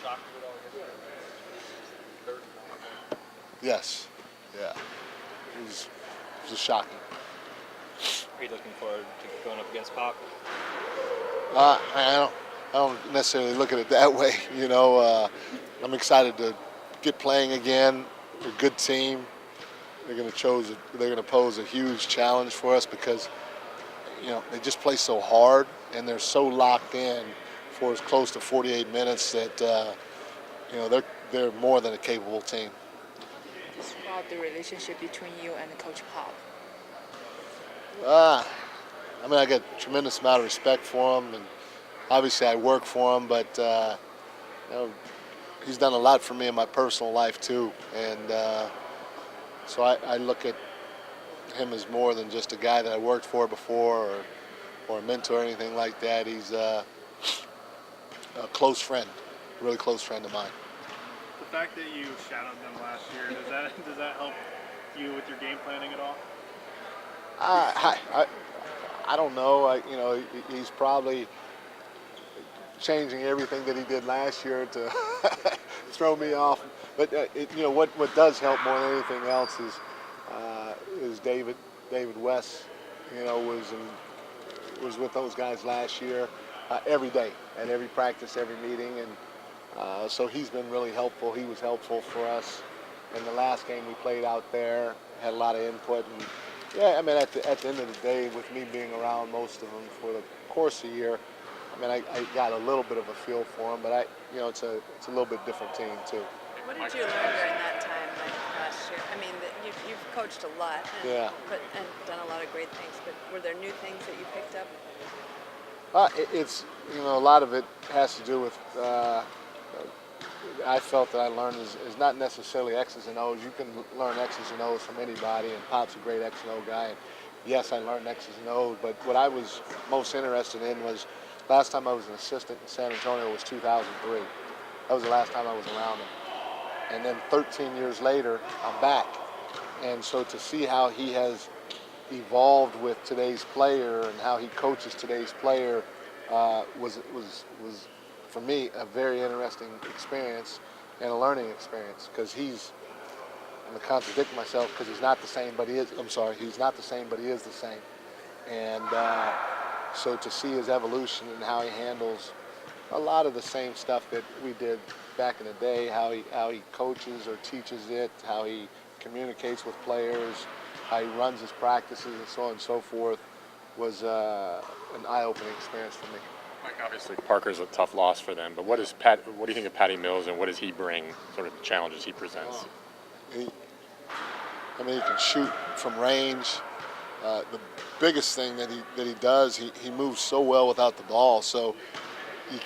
Shocked with all yesterday? Third. Yes. Yeah. It was shocking. Are you looking forward to going up against Pop? I don't necessarily look at it that way. I'm excited to get playing again. We're a good team. They're gonna pose a huge challenge for us because they just play so hard and they're so locked in for as close to 48 minutes that they're more than a capable team. Just about the relationship between you and Coach Pop. I get a tremendous amount of respect for him, and obviously I work for him, but he's done a lot for me in my personal life too, and so I look at him as more than just a guy that I worked for before or a mentor or anything like that. He's a close friend, a really close friend of mine. The fact that you shadowed them last year, does that help you with your game planning at all? I don't know. He's probably changing everything that he did last year to throw me off. But what does help more than anything else is David West. Was with those guys last year every day at every practice, every meeting, and so he's been really helpful. He was helpful for us in the last game we played out there. Had a lot of input, and at the end of the day, with me being around most of them for the course of the year, I got a little bit of a feel for them, but it's a little bit different team too. What did you learn during that time last year? You've coached a lot and done a lot of great things, but were there new things that you picked up? It's a lot of it has to do with I felt that I learned is not necessarily X's and O's. You can learn X's and O's from anybody, and Pop's a great X and O guy. And yes, I learned X's and O's, but what I was most interested in was last time I was an assistant in San Antonio was 2003. That was the last time I was around him. And then 13 years later, I'm back. And so to see how he has evolved with today's player and how he coaches today's player was for me a very interesting experience and a learning experience, because I'm going to contradict myself because he's not the same, but he is. I'm sorry, he's not the same, but he is the same. And so to see his evolution and how he handles a lot of the same stuff that we did back in the day, how he coaches or teaches it, how he communicates with players, how he runs his practices, and so on and so forth, was an eye-opening experience for me. Mike, obviously Parker's a tough loss for them, but what do you think of Patty Mills, and what does he bring, sort of the challenges he presents? He can shoot from range. The biggest thing that he does, he moves so well without the ball, so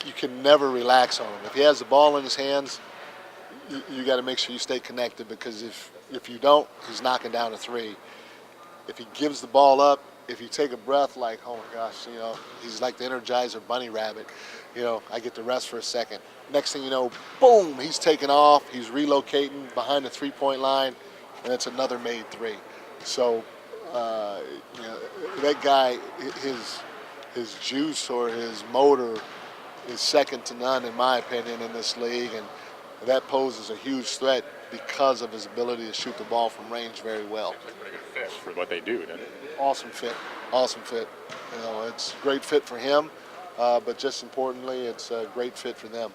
you can never relax on him. If he has the ball in his hands, you got to make sure you stay connected, because if you don't, he's knocking down a three. If he gives the ball up, if you take a breath like, oh my gosh, he's like the Energizer Bunny Rabbit, I get to rest for a second. Next thing you know, boom, he's taking off, he's relocating behind the three-point line, and it's another made three. So, that guy, his juice or his motor is second to none, in my opinion, in this league, and that poses a huge threat because of his ability to shoot the ball from range very well. It's a pretty good fit for what they do, doesn't it? Awesome fit. It's a great fit for him, but just importantly, it's a great fit for them.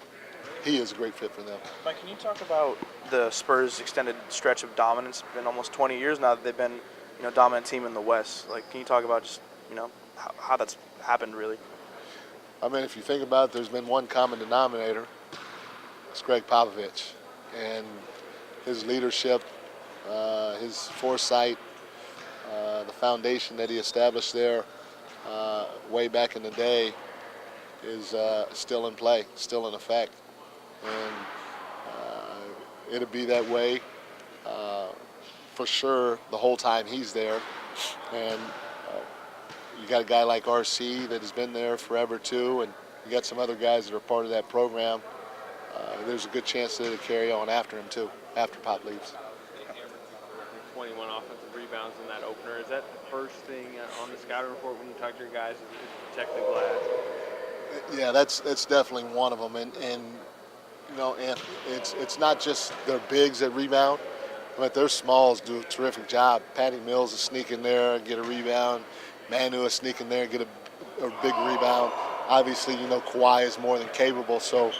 He is a great fit for them. Mike, can you talk about the Spurs' extended stretch of dominance? It's been almost 20 years now that they've been, dominant team in the West. Can you talk about just, how that's happened, really? If you think about it, there's been one common denominator. It's Greg Popovich, and his leadership, his foresight, the foundation that he established there way back in the day is still in play, still in effect. And it'll be that way for sure the whole time he's there. And you got a guy like RC that has been there forever too, and you got some other guys that are part of that program. There's a good chance that it'll carry on after him too, after Pop leaves. 21 offensive rebounds in that opener. Is that the first thing on the scouting report when you talk to your guys, is protect the glass? Yeah, that's definitely one of them. And and it's not just their bigs that rebound. I mean, their smalls do a terrific job. Patty Mills will sneak in there and get a rebound. Manu will sneak in there and get a big rebound. Obviously, Kawhi is more than capable. So,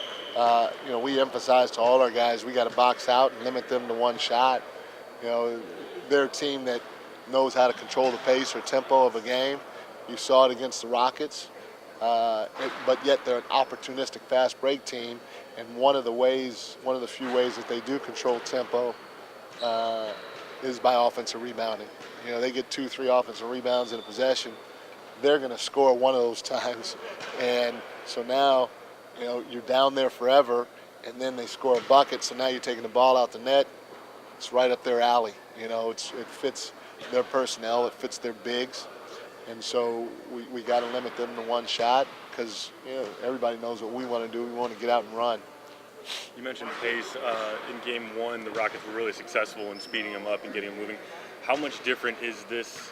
we emphasize to all our guys, we got to box out and limit them to one shot. They're a team that knows how to control the pace or tempo of a game. You saw it against the Rockets. But yet they're an opportunistic fast break team. And one of the few ways that they do control tempo is by offensive rebounding. They get 2-3 offensive rebounds in a possession. They're going to score one of those times. And so now, you're down there forever, and then they score a bucket. So now you're taking the ball out the net. It's right up their alley. It fits their personnel. It fits their bigs. And so we got to limit them to one shot because everybody knows what we want to do. We want to get out and run. You mentioned pace. In Game 1, the Rockets were really successful in speeding them up and getting them moving. How much different is this,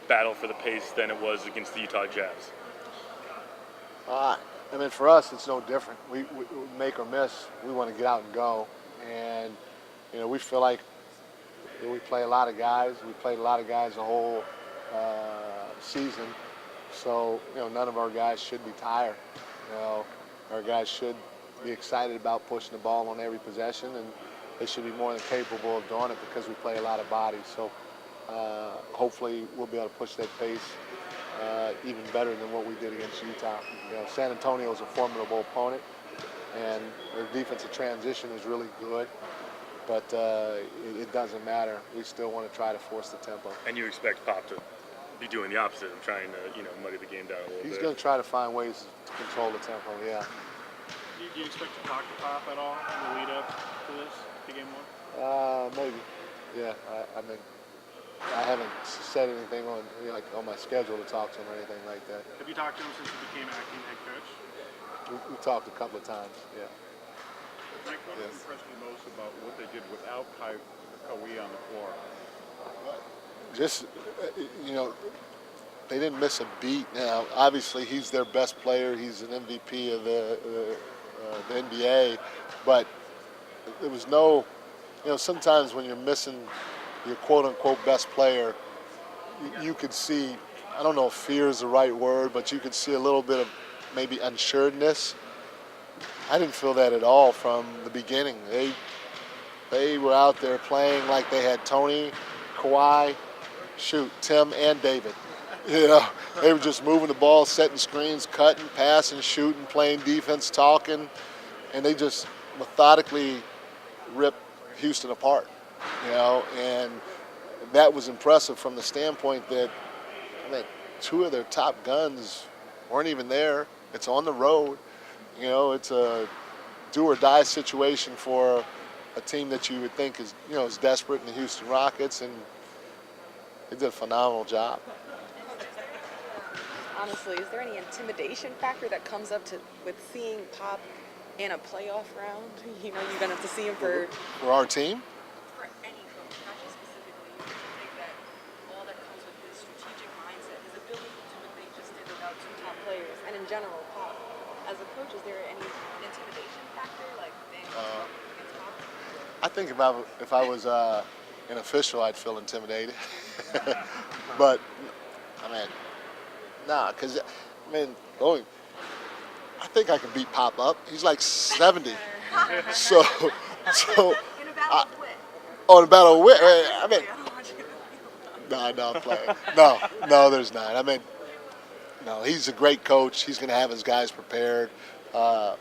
battle for the pace than it was against the Utah Jazz? For us, it's no different. We make or miss. We want to get out and go. And, we feel like we play a lot of guys. We played a lot of guys the whole season. So, none of our guys should be tired. Our guys should be excited about pushing the ball on every possession, and they should be more than capable of doing it because we play a lot of bodies. So hopefully we'll be able to push that pace even better than what we did against Utah. San Antonio is a formidable opponent, and their defensive transition is really good. But it doesn't matter. We still want to try to force the tempo. And you expect Pop to be doing the opposite of trying to, muddy the game down a little bit. He's going to try to find ways to control the tempo, yeah. Do you expect to talk to Pop at all in the lead up to this, to Game 1? Maybe. Yeah, I haven't said anything on my schedule to talk to him or anything like that. Have you talked to him since you became acting head coach? We talked a couple of times, yeah. Mike, what impressed you most about what they did without Kawhi on the floor? Just, they didn't miss a beat. Now, obviously, he's their best player. He's an MVP of the NBA. But there was no, sometimes when you're missing your quote-unquote best player, you could see, I don't know if fear is the right word, but you could see a little bit of maybe unsureness. I didn't feel that at all from the beginning. They were out there playing like they had Tony, Kawhi, Tim, and David. They were just moving the ball, setting screens, cutting, passing, shooting, playing defense, talking, and they just methodically ripped Houston apart. And that was impressive from the standpoint that two of their top guns weren't even there. It's on the road. It's a do-or-die situation for a team that you would think is, is desperate in the Houston Rockets, and they did a phenomenal job. Honestly, is there any intimidation factor that comes up with seeing Pop in a playoff round? You're going to have to see him for our team? For any coach, not just specifically. You think that all that comes with his strategic mindset, his ability to do what they just did without two top players, and in general, Pop. As a coach, is there any intimidation factor, like against Pop? I think if I was an official, I'd feel intimidated. But, nah, because, I think I can beat Pop up. He's like 70. so. In a battle of wit. Oh, in a battle of wit. No, I'm playing. No, there's not. No, he's a great coach. He's going to have his guys prepared. I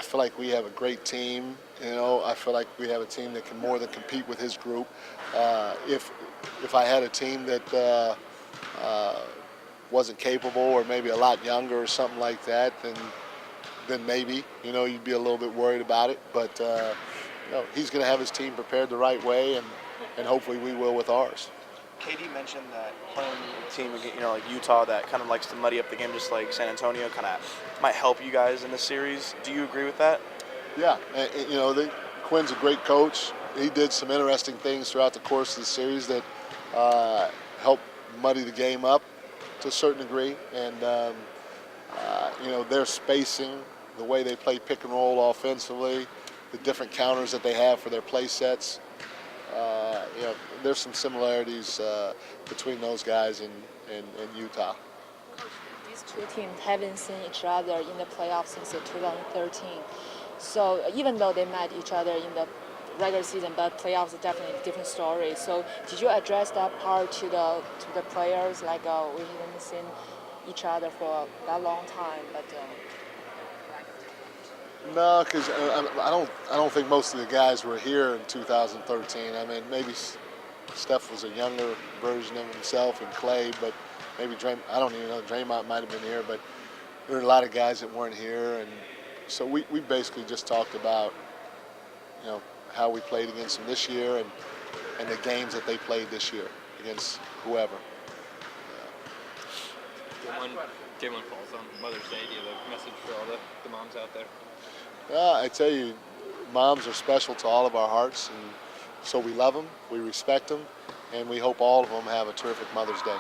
feel like we have a great team. I feel like we have a team that can more than compete with his group. If I had a team that wasn't capable or maybe a lot younger or something like that, then maybe, you'd be a little bit worried about it. But, he's going to have his team prepared the right way, and hopefully we will with ours. KD mentioned that playing a team, like Utah, that kind of likes to muddy up the game, just like San Antonio, kind of might help you guys in this series. Do you agree with that? Yeah, Quinn's a great coach. He did some interesting things throughout the course of the series that helped muddy the game up to a certain degree. And, their spacing, the way they play pick and roll offensively, the different counters that they have for their play sets. You know, there's some similarities between those guys and Utah. These two teams haven't seen each other in the playoffs since 2013. So even though they met each other in the regular season, but playoffs is definitely a different story. So did you address that part to the players? Like we haven't seen each other for that long time, but. No, because I don't think most of the guys were here in 2013. I mean, maybe Steph was a younger version of himself and Clay, but maybe I don't even know. Draymond might have been here, but there were a lot of guys that weren't here, and so we basically just talked about, you know, how we played against them this year and the games that they played this year against whoever. Day one falls on Mother's Day. Do you have a message for all the moms out there? I tell you, moms are special to all of our hearts, and so we love them, we respect them, and we hope all of them have a terrific Mother's Day.